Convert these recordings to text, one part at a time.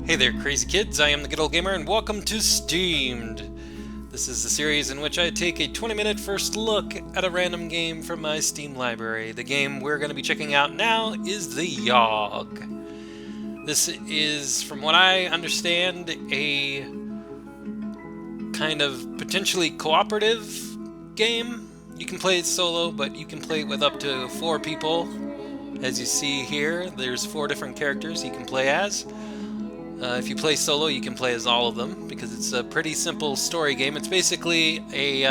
Hey there, crazy kids. I am the Good Old Gamer, and welcome to Steamed. This is the series in which I take a 20-minute first look at a random game from my Steam library. The game we're going to be checking out now is the Yawhg. This is, from what I understand, a kind of potentially cooperative game. You can play it solo, but you can play it with up to 4 people. As you see here, there's 4 different characters you can play as. If you play solo, you can play as all of them, because it's a pretty simple story game. It's basically a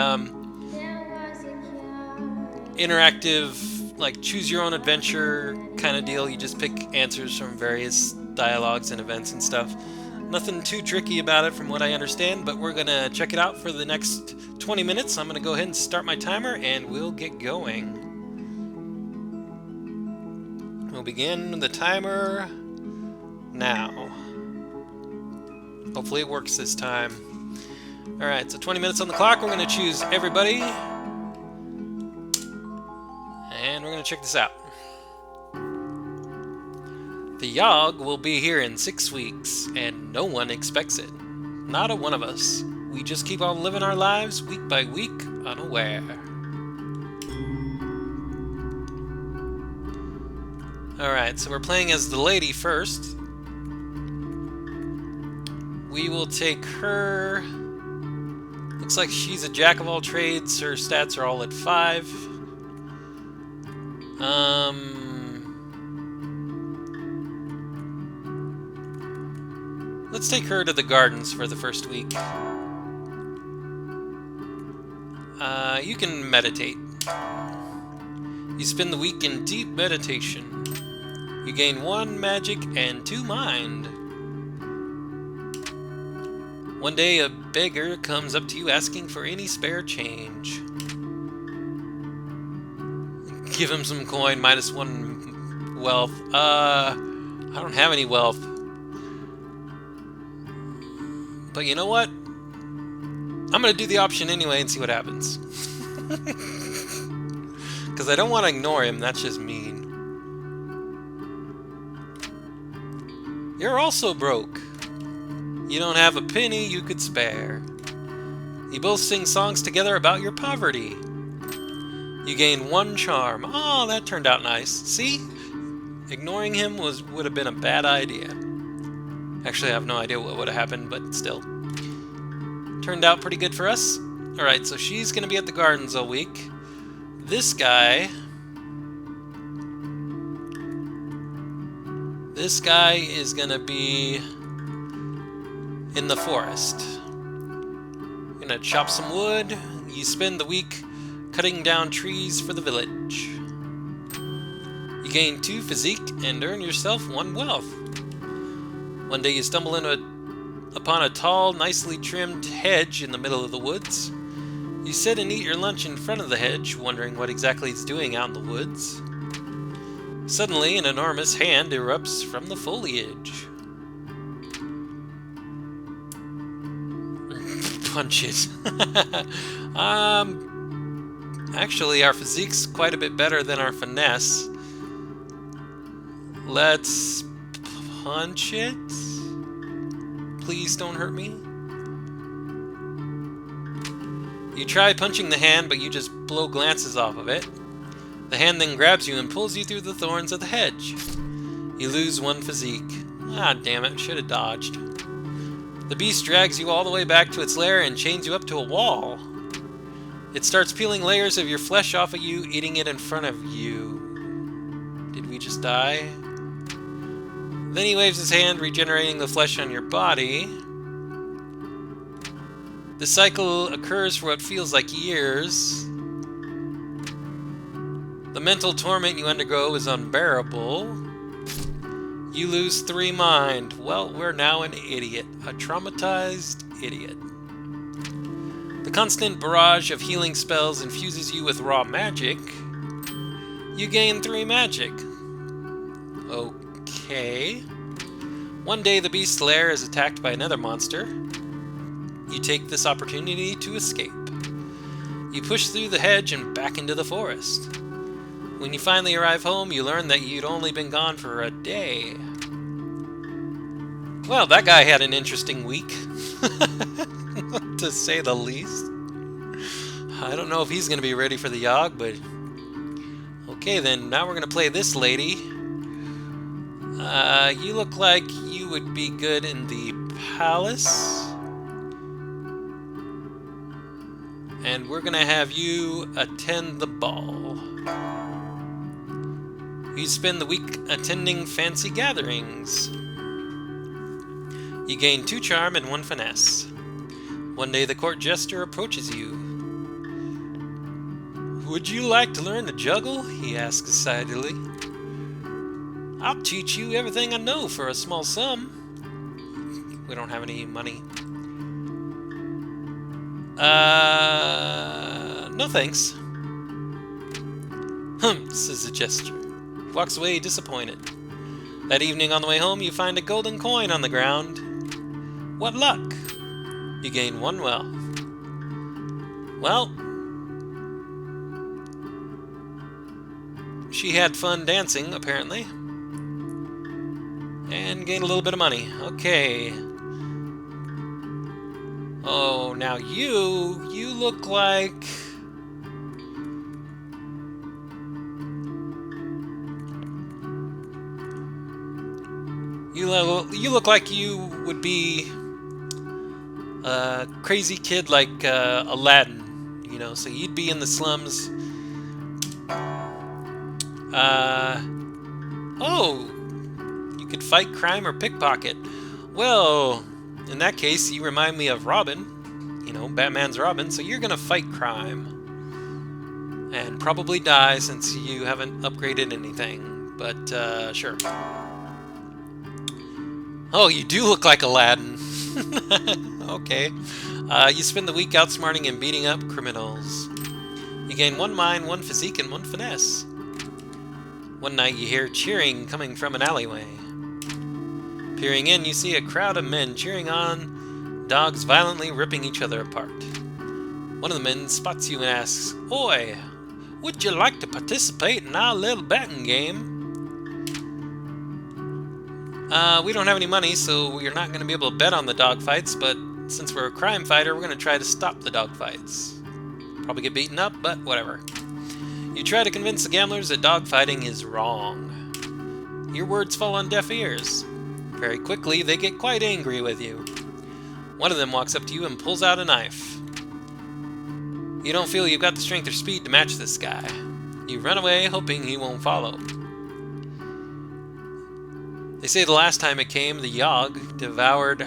interactive, like, choose-your-own-adventure kind of deal. You just pick answers from various dialogues and events and stuff. Nothing too tricky about it from what I understand, but we're going to check it out for the next 20 minutes. I'm going to go ahead and start my timer, and we'll get going. We'll begin the timer now. Hopefully it works this time. Alright, so 20 minutes on the clock. We're going to choose everybody. And we're going to check this out. The Yawhg will be here in 6 weeks, and no one expects it. Not a one of us. We just keep on living our lives week by week, unaware. Alright, so we're playing as the lady first. We will take her. Looks like she's a jack of all trades. Her stats are all at 5. Let's take her to the gardens for the first week. You can meditate. You spend the week in deep meditation. You gain 1 magic and 2 mind. One day, a beggar comes up to you asking for any spare change. Give him some coin, -1 wealth. I don't have any wealth. But you know what? I'm gonna do the option anyway and see what happens. Because I don't want to ignore him, that's just mean. You're also broke. You don't have a penny you could spare. You both sing songs together about your poverty. You gain 1 charm. Oh, that turned out nice. See? Ignoring him would have been a bad idea. Actually, I have no idea what would have happened, but still. Turned out pretty good for us. Alright, so she's going to be at the gardens all week. This guy is going to be in the forest. You're gonna chop some wood. You spend the week cutting down trees for the village. You gain 2 physique and earn yourself 1 wealth. One day you stumble upon a tall, nicely trimmed hedge in the middle of the woods. You sit and eat your lunch in front of the hedge, wondering what exactly it's doing out in the woods. Suddenly, an enormous hand erupts from the foliage. Punch it. Actually, our physique's quite a bit better than our finesse. Let's punch it. Please don't hurt me. You try punching the hand, but you just blow glances off of it. The hand then grabs you and pulls you through the thorns of the hedge. You lose 1 physique. Ah, damn it, should have dodged. The beast drags you all the way back to its lair and chains you up to a wall. It starts peeling layers of your flesh off of you, eating it in front of you. Did we just die? Then he waves his hand, regenerating the flesh on your body. The cycle occurs for what feels like years. The mental torment you undergo is unbearable. You lose 3 mind. Well, we're now an idiot. A traumatized idiot. The constant barrage of healing spells infuses you with raw magic. You gain 3 magic. Okay. One day the beast's lair is attacked by another monster. You take this opportunity to escape. You push through the hedge and back into the forest. When you finally arrive home, you learn that you'd only been gone for a day. Well, that guy had an interesting week, to say the least. I don't know if he's going to be ready for the Yawhg, but... Okay, then, now we're going to play this lady. You look like you would be good in the palace. And we're going to have you attend the ball. You spend the week attending fancy gatherings. You gain 2 charm and 1 finesse. One day the court jester approaches you. Would you like to learn to juggle? He asks excitedly. I'll teach you everything I know for a small sum. We don't have any money. No thanks. Says the jester. He walks away disappointed. That evening on the way home, you find a golden coin on the ground. What luck! You gain 1 wealth. Well, she had fun dancing, apparently. And gained a little bit of money. Okay. Oh, now you look like... You look like you would be a crazy kid like Aladdin, you know, so you'd be in the slums. Oh, you could fight crime or pickpocket. Well, in that case, you remind me of Robin, you know, Batman's Robin, so you're gonna fight crime. And probably die since you haven't upgraded anything, but sure. Oh, you do look like Aladdin. Okay. You spend the week outsmarting and beating up criminals. You gain 1 mind, 1 physique, and 1 finesse. One night you hear cheering coming from an alleyway. Peering in, you see a crowd of men cheering on, dogs violently ripping each other apart. One of the men spots you and asks, Oi, would you like to participate in our little betting game? We don't have any money, so we're not going to be able to bet on the dogfights, but since we're a crime fighter, we're going to try to stop the dogfights. Probably get beaten up, but whatever. You try to convince the gamblers that dogfighting is wrong. Your words fall on deaf ears. Very quickly, they get quite angry with you. One of them walks up to you and pulls out a knife. You don't feel you've got the strength or speed to match this guy. You run away, hoping he won't follow. They say the last time it came, the Yawhg devoured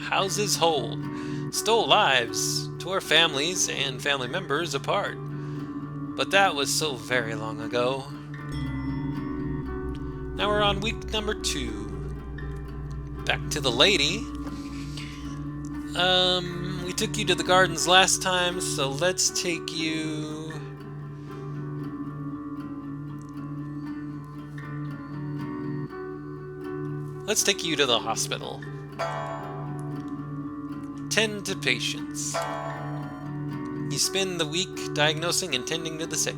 houses whole, stole lives, tore families and family members apart. But that was so very long ago. Now we're on week number 2. Back to the lady. We took you to the gardens last time, so let's take you... Let's take you to the hospital. Tend to patients. You spend the week diagnosing and tending to the sick.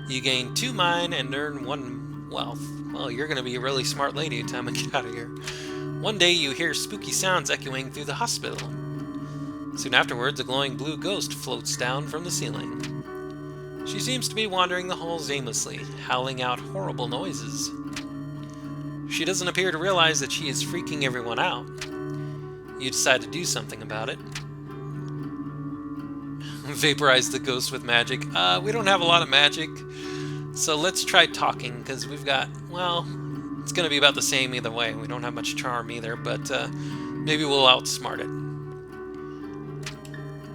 You gain 2 mind and earn 1 wealth. Well, you're going to be a really smart lady by the time I get out of here. One day you hear spooky sounds echoing through the hospital. Soon afterwards, a glowing blue ghost floats down from the ceiling. She seems to be wandering the halls aimlessly, howling out horrible noises. She doesn't appear to realize that she is freaking everyone out. You decide to do something about it. Vaporize the ghost with magic. We don't have a lot of magic, so let's try talking, because we've got, well, it's going to be about the same either way. We don't have much charm either, but maybe we'll outsmart it.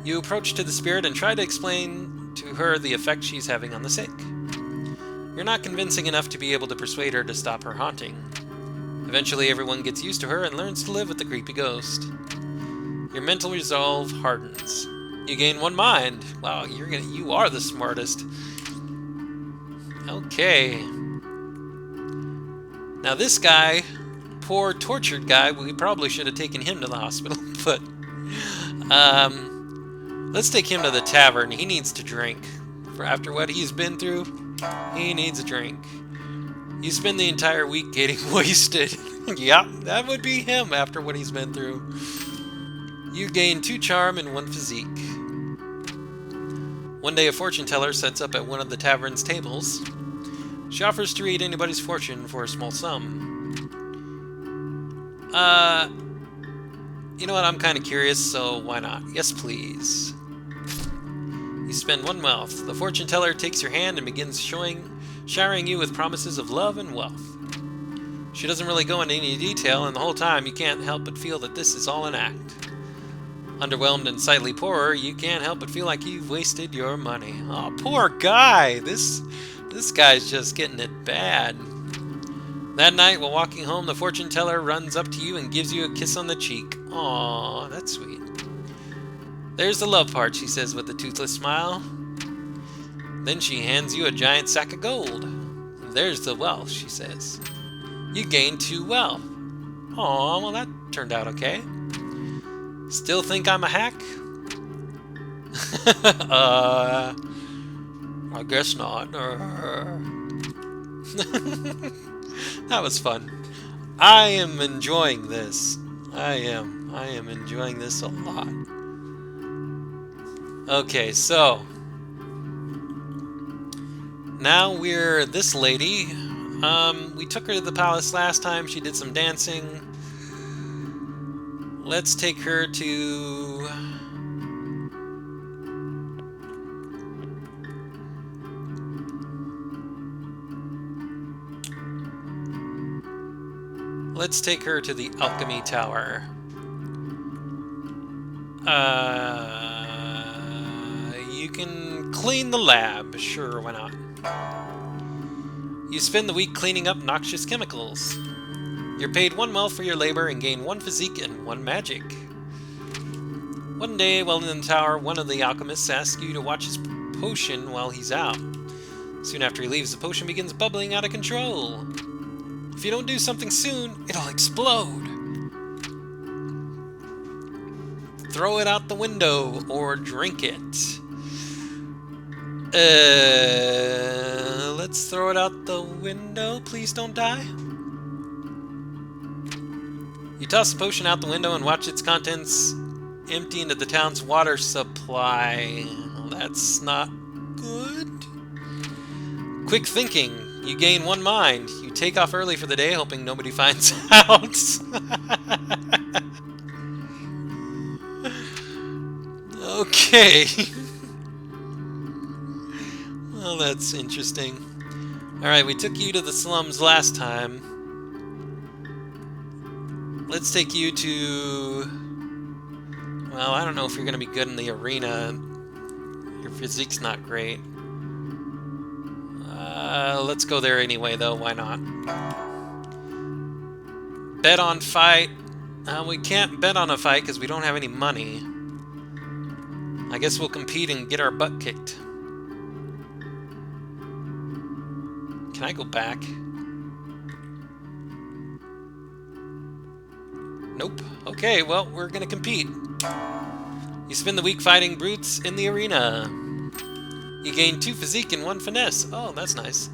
You approach to the spirit and try to explain to her the effect she's having on the sick. You're not convincing enough to be able to persuade her to stop her haunting. Eventually everyone gets used to her and learns to live with the creepy ghost. Your mental resolve hardens. You gain 1 mind. Wow, you are the smartest. Okay. Now this guy, poor tortured guy, we probably should have taken him to the hospital, but let's take him to the tavern. He needs to drink. For after what he's been through, he needs a drink. You spend the entire week getting wasted. Yeah, that would be him after what he's been through. You gain 2 charm and 1 physique. One day a fortune teller sets up at one of the tavern's tables. She offers to read anybody's fortune for a small sum. You know what, I'm kind of curious, so why not? Yes, please. You spend 1 wealth. The fortune teller takes your hand and begins showering you with promises of love and wealth. She doesn't really go into any detail, and the whole time you can't help but feel that this is all an act. Underwhelmed and slightly poorer, you can't help but feel like you've wasted your money. Oh, poor guy! This guy's just getting it bad. That night, while walking home, the fortune teller runs up to you and gives you a kiss on the cheek. Aw, that's sweet. There's the love part, she says with a toothless smile. Then she hands you a giant sack of gold. There's the wealth, she says. You gain 2 wealth. Aw, well that turned out okay. Still think I'm a hack? I guess not. That was fun. I am enjoying this. I am enjoying this a lot. Okay, so now we're this lady. We took her to the palace last time. She did some dancing. Let's take her to... Let's take her to the Alchemy Tower. You can clean the lab. Sure, why not? You spend the week cleaning up noxious chemicals. You're paid 1 wealth for your labor and gain 1 physique and 1 magic. One day, while in the tower, one of the alchemists asks you to watch his potion while he's out. Soon after he leaves, the potion begins bubbling out of control. If you don't do something soon, it'll explode. Throw it out the window or drink it. Let's throw it out the window. Please don't die. You toss the potion out the window and watch its contents empty into the town's water supply. Well, that's not good. Quick thinking. You gain 1 mind. You take off early for the day, hoping nobody finds out. Okay. Well, that's interesting. Alright, we took you to the slums last time. Let's take you to... Well, I don't know if you're going to be good in the arena. Your physique's not great. Let's go there anyway, though. Why not? Bet on fight. We can't bet on a fight because we don't have any money. I guess we'll compete and get our butt kicked. Can I go back? Nope. Okay, well, we're gonna compete. You spend the week fighting brutes in the arena. You gain 2 physique and 1 finesse. Oh, that's nice.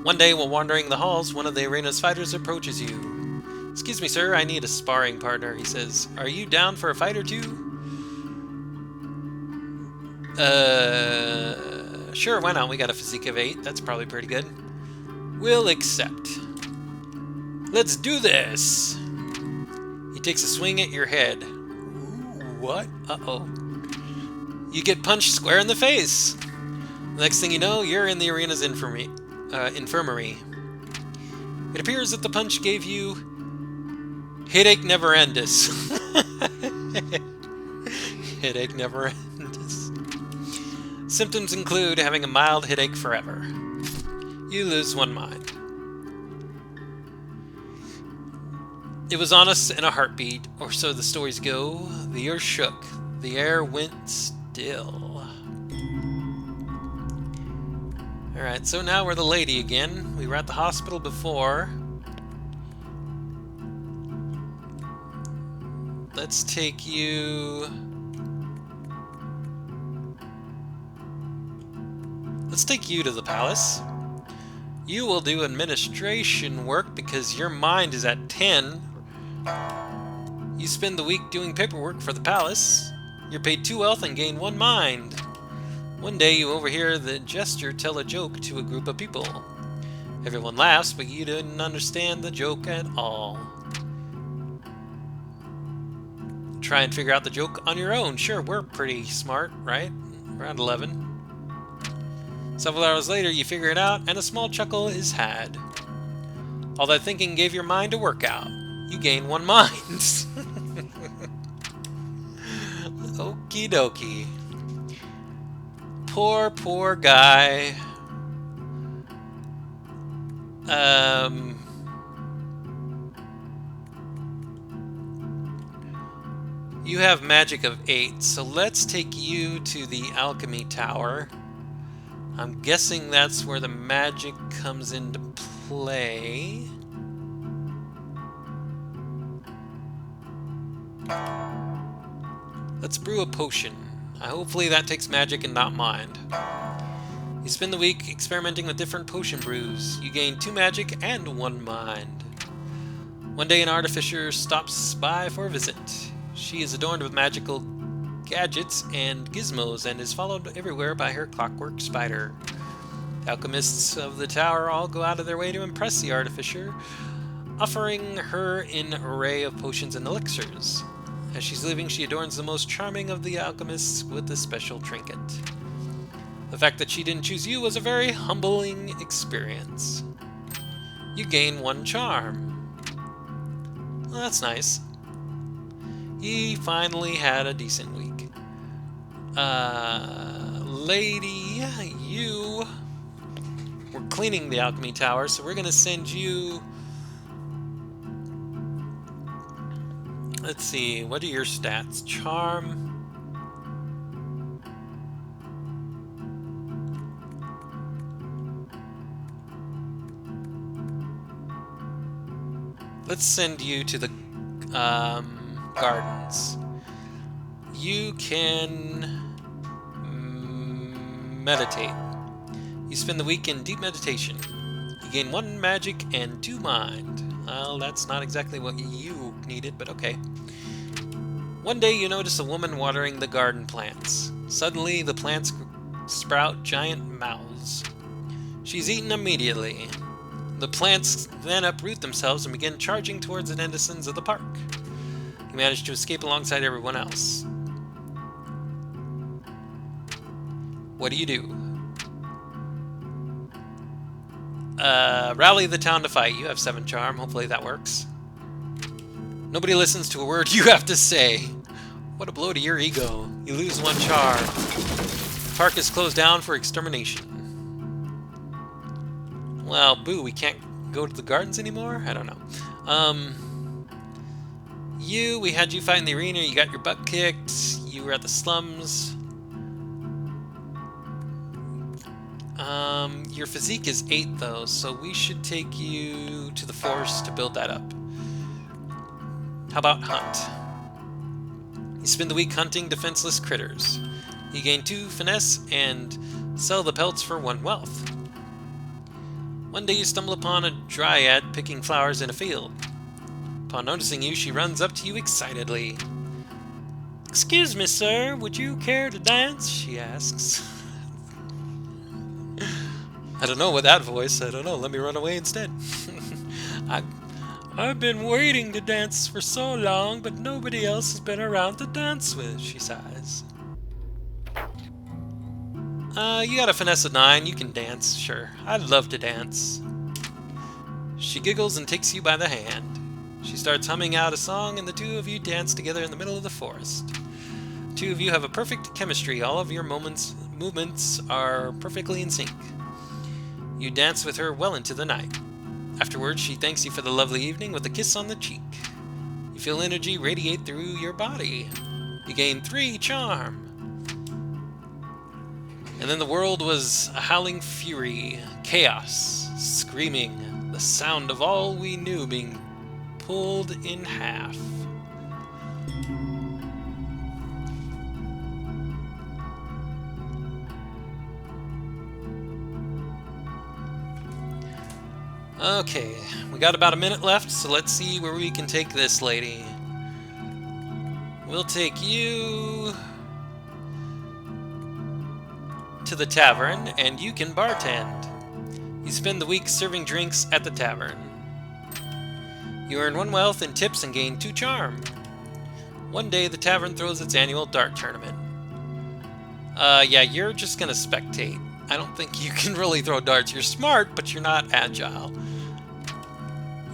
One day, while wandering the halls, one of the arena's fighters approaches you. Excuse me, sir, I need a sparring partner, he says. Are you down for a fight or two? Sure, why not? We got a physique of 8. That's probably pretty good. We'll accept. Let's do this! He takes a swing at your head. Ooh, what? Uh-oh. You get punched square in the face! The next thing you know, you're in the arena's infirmary. It appears that the punch gave you... headache never endus. Headache never endus. Symptoms include having a mild headache forever. You lose 1 mind. It was on us in a heartbeat, or so the stories go. The earth shook. The air went still. Alright, so now we're the lady again. We were at the hospital before. Let's take you... Let's take you to the palace. You will do administration work because your mind is at 10. You spend the week doing paperwork for the palace. You're paid 2 wealth and gain 1 mind. One day you overhear the jester tell a joke to a group of people. Everyone laughs, but you didn't understand the joke at all. Try and figure out the joke on your own. Sure, we're pretty smart, right? Around 11. Several hours later, you figure it out, and a small chuckle is had. All that thinking gave your mind a workout. You gain 1 mind. Okie dokie. Poor guy. You have magic of 8, so let's take you to the alchemy tower. I'm guessing that's where the magic comes into play. Let's brew a potion. Hopefully that takes magic and not mind. You spend the week experimenting with different potion brews. You gain 2 magic and 1 mind. One day an artificer stops by for a visit. She is adorned with magical gadgets and gizmos and is followed everywhere by her clockwork spider. The alchemists of the tower all go out of their way to impress the artificer, offering her an array of potions and elixirs. As she's leaving, she adorns the most charming of the alchemists with a special trinket. The fact that she didn't choose you was a very humbling experience. You gain 1 charm. Well, that's nice. He finally had a decent week. Lady, you were cleaning the alchemy tower, so we're going to send you... Let's see, what are your stats? Charm. Let's send you to the gardens. You can meditate. You spend the week in deep meditation. You gain 1 magic and 2 mind. Well, that's not exactly what you needed, but okay. One day you notice a woman watering the garden plants. Suddenly the plants sprout giant mouths. She's eaten immediately. The plants then uproot themselves and begin charging towards the denizens of the park. You manage to escape alongside everyone else. What do? Rally the town to fight. You have 7 charm. Hopefully that works. Nobody listens to a word you have to say. What a blow to your ego. You lose 1 charm. The park is closed down for extermination. Well, boo, we can't go to the gardens anymore? I don't know. We had you fight in the arena, you got your butt kicked, you were at the slums. Your physique is 8 though, so we should take you to the forest to build that up. How about hunt? You spend the week hunting defenseless critters. You gain 2 finesse and sell the pelts for 1 wealth. One day you stumble upon a dryad picking flowers in a field. Upon noticing you, she runs up to you excitedly. "Excuse me, sir, would you care to dance?" she asks. I don't know with that voice, I don't know, let me run away instead. I've been waiting to dance for so long, but nobody else has been around to dance with, she sighs. You got a finesse of 9, you can dance, sure. I'd love to dance. She giggles and takes you by the hand. She starts humming out a song and the 2 of you dance together in the middle of the forest. The 2 of you have a perfect chemistry, all of your movements are perfectly in sync. You dance with her well into the night. Afterwards, she thanks you for the lovely evening with a kiss on the cheek. You feel energy radiate through your body. You gain 3 charm. And then the world was a howling fury, chaos, screaming, the sound of all we knew being pulled in half. Okay, we got about a minute left, so let's see where we can take this lady. We'll take you to the tavern, and you can bartend. You spend the week serving drinks at the tavern. You earn 1 wealth in tips and gain 2 charm. One day, the tavern throws its annual dart tournament. Yeah, you're just gonna spectate. I don't think you can really throw darts. You're smart, but you're not agile.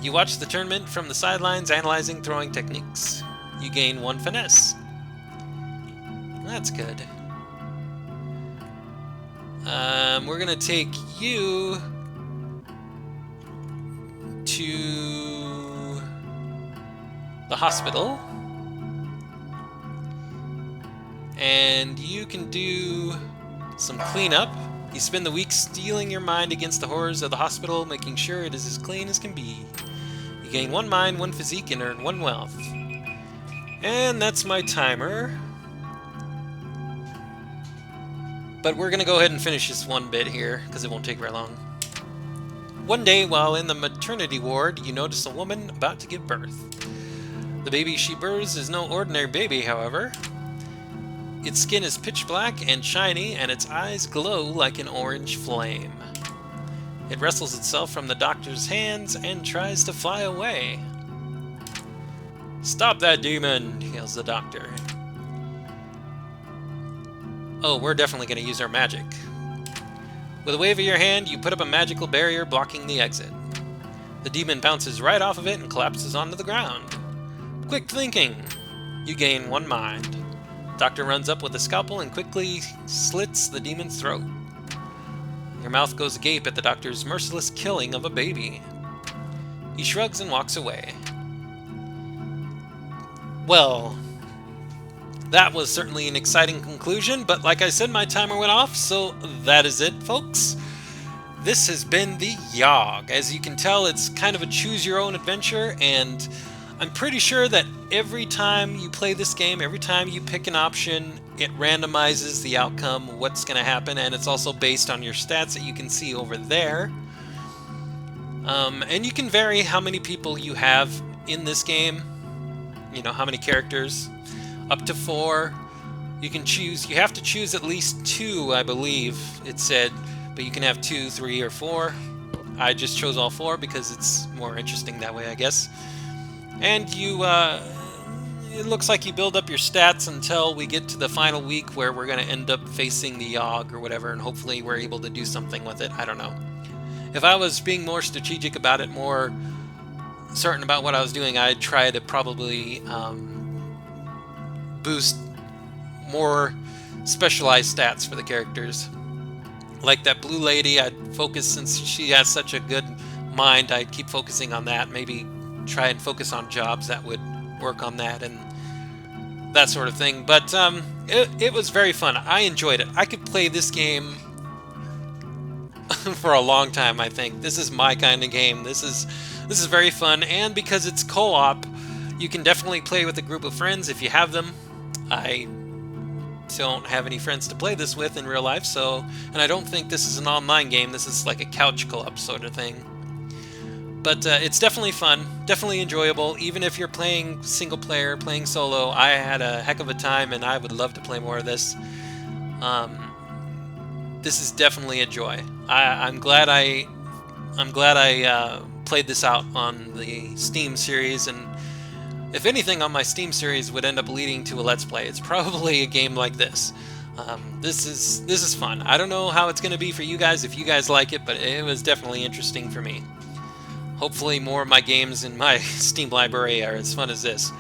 You watch the tournament from the sidelines, analyzing throwing techniques. You gain 1 finesse. That's good. We're gonna take you to the hospital. And you can do some cleanup. You spend the week steeling your mind against the horrors of the hospital, making sure it is as clean as can be. You gain 1 mind, 1 physique, and earn 1 wealth. And that's my timer. But we're going to go ahead and finish this one bit here, because it won't take very long. One day, while in the maternity ward, you notice a woman about to give birth. The baby she births is no ordinary baby, however. Its skin is pitch black and shiny, and its eyes glow like an orange flame. It wrestles itself from the doctor's hands and tries to fly away. "Stop that demon!" yells the doctor. Oh, we're definitely going to use our magic. With a wave of your hand, you put up a magical barrier blocking the exit. The demon bounces right off of it and collapses onto the ground. Quick thinking! You gain 1 mind. Doctor runs up with a scalpel and quickly slits the demon's throat. Your mouth goes agape at the doctor's merciless killing of a baby. He shrugs and walks away. Well, that was certainly an exciting conclusion, but like I said, my timer went off, so that is it, folks. This has been the Yawhg. As you can tell, it's kind of a choose-your-own adventure, and I'm pretty sure that every time you play this game, every time you pick an option, it randomizes the outcome, what's going to happen, and it's also based on your stats that you can see over there. And you can vary how many people you have in this game, you know, how many characters, up to 4. You can choose, you have to choose at least 2, I believe it said, but you can have 2, 3, or 4. I just chose all 4 because it's more interesting that way, I guess. And you, it looks like you build up your stats until we get to the final week where we're going to end up facing the Yawhg or whatever, and hopefully we're able to do something with it. I don't know. If I was being more strategic about it, more certain about what I was doing, I'd try to probably boost more specialized stats for the characters. Like that blue lady, I'd focus, since she has such a good mind, I'd keep focusing on that. Maybe try and focus on jobs that would work on that and that sort of thing. But it was very fun. I enjoyed it. I could play this game for a long time, I think. This is my kind of game. This is very fun, and because it's co-op, you can definitely play with a group of friends if you have them. I don't have any friends to play this with in real life, so, and I don't think this is an online game. This is like a couch co-op sort of thing. But it's definitely fun, definitely enjoyable. Even if you're playing single player, playing solo, I had a heck of a time, and I would love to play more of this. This is definitely a joy. I'm glad I played this out on the Steam series, and if anything on my Steam series would end up leading to a Let's Play, it's probably a game like this. This is fun. I don't know how it's going to be for you guys, if you guys like it, but it was definitely interesting for me. Hopefully more of my games in my Steam library are as fun as this.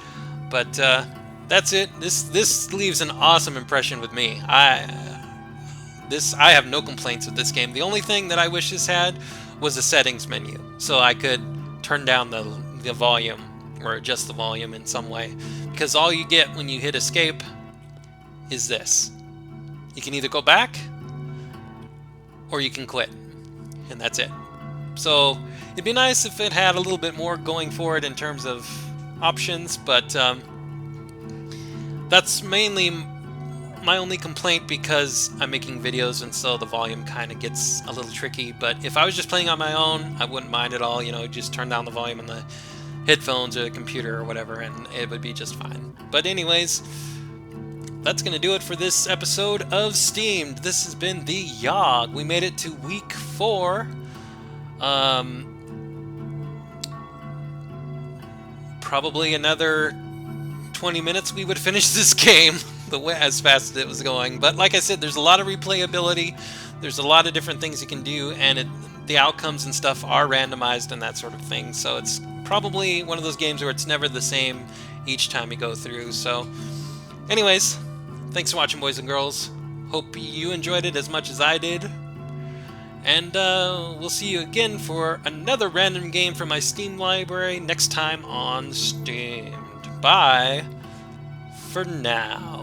But that's it. This leaves an awesome impression with me. I have no complaints with this game. The only thing that I wish this had was a settings menu, so I could turn down the volume or adjust the volume in some way. Because all you get when you hit escape is this. You can either go back or you can quit, and that's it. So it'd be nice if it had a little bit more going for it in terms of options, but that's mainly my only complaint because I'm making videos and so the volume kind of gets a little tricky. But if I was just playing on my own, I wouldn't mind at all. You know, just turn down the volume on the headphones or the computer or whatever, and it would be just fine. But anyways, that's going to do it for this episode of Steamed. This has been the Yawhg. We made it to week 4. Probably another 20 minutes we would finish this game as fast as it was going. But like I said, there's a lot of replayability. There's a lot of different things you can do, and the outcomes and stuff are randomized and that sort of thing. So it's probably one of those games where it's never the same each time you go through. So anyways, thanks for watching, boys and girls. Hope you enjoyed it as much as I did. And we'll see you again for another random game from my Steam library next time on Steamed. Bye for now.